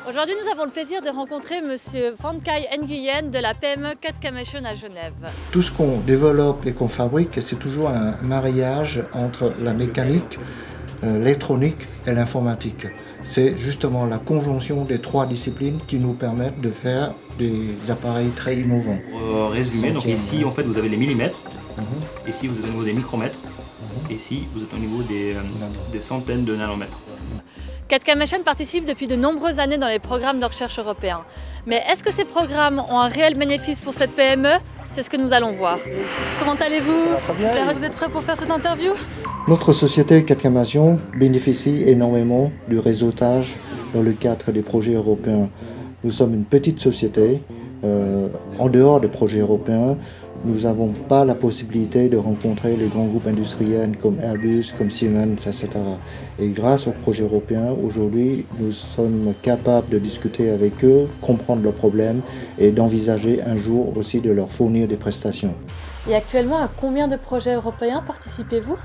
Aujourd'hui, nous avons le plaisir de rencontrer Monsieur Van Kai Nguyen de la PME Catcamation à Genève. Tout ce qu'on développe et qu'on fabrique, c'est toujours un mariage entre la mécanique, l'électronique et l'informatique. C'est justement la conjonction des trois disciplines qui nous permettent de faire des appareils très innovants. Pour résumer, donc ici en fait vous avez les millimètres, ici vous êtes au niveau des micromètres, ici vous êtes au niveau des centaines de nanomètres. Catcamation participe depuis de nombreuses années dans les programmes de recherche européens. Mais est-ce que ces programmes ont un réel bénéfice pour cette PME? C'est ce que nous allons voir. Comment allez-vous? Ça va très bien. J'espère que vous êtes prêts pour faire cette interview? Notre société Catcamation bénéficie énormément du réseautage dans le cadre des projets européens. Nous sommes une petite société. En dehors des projets européens, nous n'avons pas la possibilité de rencontrer les grands groupes industriels comme Airbus, comme Siemens, etc. Et grâce aux projets européens, aujourd'hui, nous sommes capables de discuter avec eux, comprendre leurs problèmes et d'envisager un jour aussi de leur fournir des prestations. Et actuellement, à combien de projets européens participez-vous?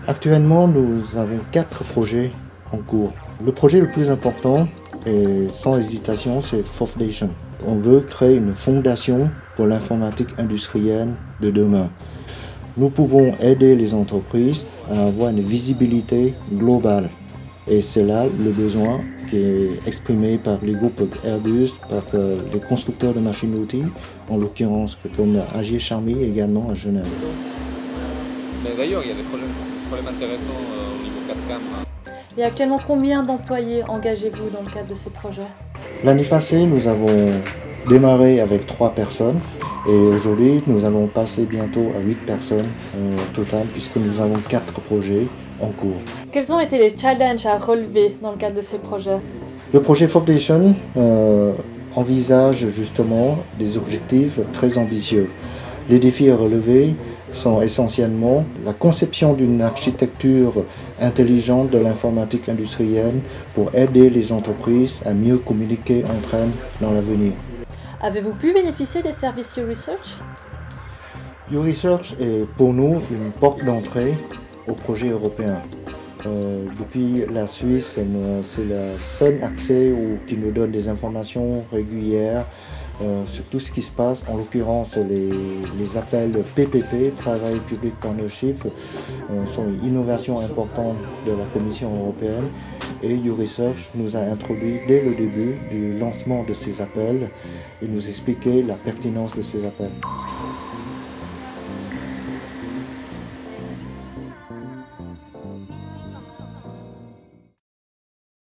Actuellement, nous avons 4 projets en cours. Le projet le plus important, et sans hésitation, c'est Foundation. On veut créer une fondation pour l'informatique industrielle de demain. Nous pouvons aider les entreprises à avoir une visibilité globale. Et c'est là le besoin qui est exprimé par les groupes Airbus, par les constructeurs de machines-outils, en l'occurrence comme AG Charmy également à Genève. Mais d'ailleurs, il y a des problèmes intéressants au niveau 4CAM. Et actuellement, combien d'employés engagez-vous dans le cadre de ces projets? L'année passée, nous avons démarré avec 3 personnes et aujourd'hui, nous allons passer bientôt à 8 personnes au total puisque nous avons 4 projets en cours. Quels ont été les challenges à relever dans le cadre de ces projets? Le projet Foundation envisage justement des objectifs très ambitieux. Les défis à relever sont essentiellement la conception d'une architecture intelligente de l'informatique industrielle pour aider les entreprises à mieux communiquer entre elles dans l'avenir. Avez-vous pu bénéficier des services YouResearch? YouResearch est pour nous une porte d'entrée au projet européen. Depuis la Suisse, c'est le seul accès qui nous donne des informations régulières sur tout ce qui se passe. En l'occurrence, les appels PPP, Private Public Partnership, sont une innovation importante de la Commission européenne. Et YouResearch nous a introduit dès le début du lancement de ces appels et nous expliquer la pertinence de ces appels.